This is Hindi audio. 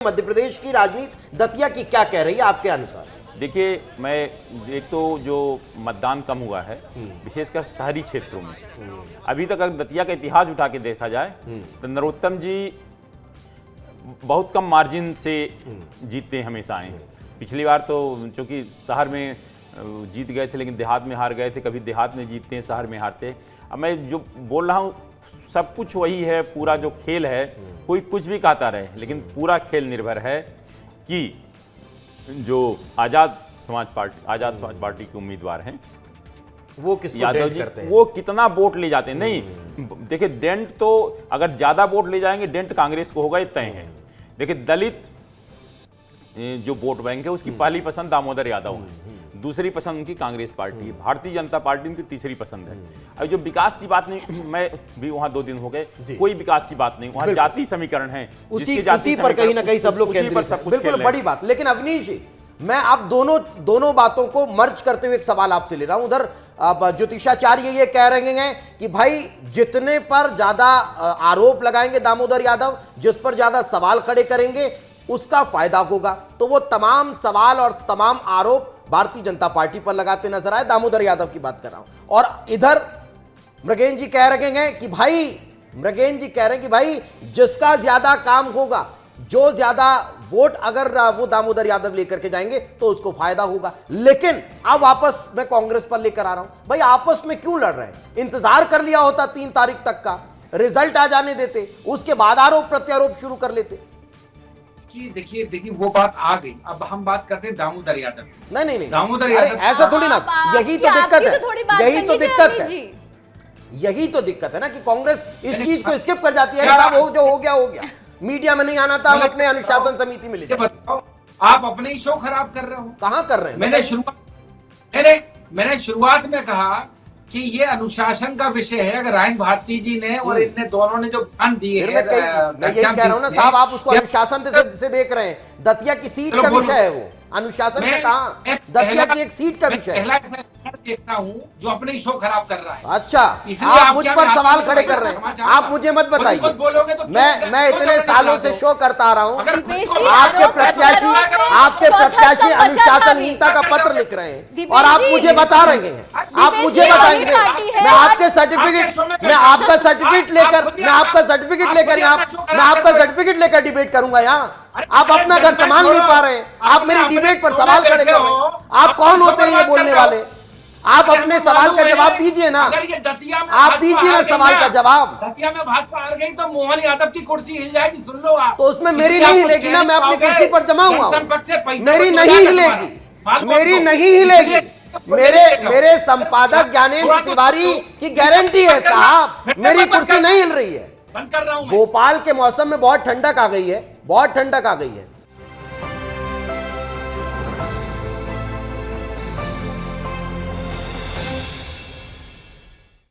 मध्य प्रदेश की राजनीति दतिया की क्या कह रही है आपके अनुसार? देखिए, मैं एक तो जो मतदान कम हुआ है विशेषकर शहरी क्षेत्रों में, अभी तक अगर दतिया का इतिहास उठा के देखा जाए तो नरोत्तम जी बहुत कम मार्जिन से जीतते हमेशा आए। पिछली बार तो चूंकि शहर में जीत गए थे लेकिन देहात में हार गए थे, कभी देहात में जीतते हैं शहर में हारते। अब मैं जो बोल रहा हूँ सब कुछ वही है, पूरा जो खेल है कोई कुछ भी कहता रहे लेकिन पूरा खेल निर्भर है कि जो आजाद समाज पार्टी के उम्मीदवार हैं वो किसको यादव जी करते हैं? वो कितना वोट ले जाते हैं। नहीं देखिए, डेंट तो अगर ज्यादा वोट ले जाएंगे डेंट कांग्रेस को होगा, ये तय है। देखिए, दलित जो वोट बैंक है उसकी पहली पसंद दामोदर यादव है, दूसरी पसंद उनकी कांग्रेस पार्टी है, भारतीय जनता पार्टी उनकी तीसरी पसंद है। अब जो विकास की बात नहीं, मैं भी वहां 2 दिन हो गए, कोई विकास की बात नहीं, वहां जाति समीकरण है, उसी पर कहीं ना कहीं सब लोग केंद्रित हैं। बिल्कुल बड़ी बात। लेकिन अवनीश जी, मैं आप दोनों बातों को मर्ज करते हुए एक सवाल आपसे ले रहा हूं। उधर ज्योतिषाचार्य ये कह रहे हैं कि भाई जितने पर ज्यादा आरोप लगाएंगे दामोदर यादव, जिस पर ज्यादा सवाल खड़े करेंगे उसका फायदा होगा। तो वो तमाम सवाल और तमाम आरोप भारतीय जनता पार्टी पर लगाते नजर आए। दामोदर यादव की बात कर रहा हूं। और इधर मृगेन जी कह रहे हैं कि भाई जिसका ज्यादा काम होगा, जो ज्यादा वोट अगर वो दामोदर यादव लेकर के जाएंगे तो उसको फायदा होगा। लेकिन अब वापस मैं कांग्रेस पर लेकर आ रहा हूं। भाई आपस में क्यों लड़ रहे हैं? इंतजार कर लिया होता 3 तारीख तक का, रिजल्ट आ जाने देते, उसके बाद आरोप प्रत्यारोप शुरू कर लेते। देखिए वो बात आ गई। अब हम बात करते हैं दामोदर यादव की। नहीं दामोदर यादव ऐसा थोड़ी ना, यही तो दिक्कत है, यही तो दिक्कत है ना कि कांग्रेस इस चीज को स्किप कर जाती है। साहब जो हो गया, मीडिया में नहीं आना था, हम अपने अनुशासन समिति में ले जाए। बताओ, आप अपने ही शो खराब कर रहे हो। कहां कर रहे हैं? मैंने शुरुआत में कहा कि ये अनुशासन का विषय है। अगर रायन भारती जी ने और इनने दोनों ने जो बयान दिए हैं, मैं यही कह रहा हूं ना साहब, आप उसको अनुशासन से देख रहे हैं। दतिया की सीट का विषय है वो, अनुशासन में कहां? दतिया की एक सीट का विषय है। देखता हूं जो अपने शो खराब कर रहा है। अच्छा, आप मुझ पर सवाल खड़े कर रहे हैं, आप मुझे मत बताइए। तो मैं इतने सालों से शो करता आ रहा हूं। आपके प्रत्याशी अनुशासनहीनता का पत्र लिख रहे हैं और आप मुझे बता रहे हैं, आप मुझे बताएंगे। मैं आपका सर्टिफिकेट लेकर डिबेट करूंगा यहाँ। आप अपना घर संभाल नहीं पा रहे हैं, आप मेरी डिबेट पर सवाल खड़े कर रहे हैं। आप कौन होते हैं ये बोलने वाले? आप अपने सवाल का जवाब दीजिए ना, आप दीजिए ना सवाल का जवाब। दतिया में भाजपा हार गई तो मोहन यादव की कुर्सी हिल जाएगी, सुन लो आप। तो उसमें मेरी नहीं हिलेगी ना, मैं अपनी कुर्सी पर जमा हुआ हूं। मेरी नहीं हिलेगी। मेरे संपादक ज्ञानेंद्र तिवारी की गारंटी है साहब, मेरी कुर्सी नहीं हिल रही है। बंद कर रहा हूं। भोपाल के मौसम में बहुत ठंडक आ गई है, बहुत ठंडक आ गई है।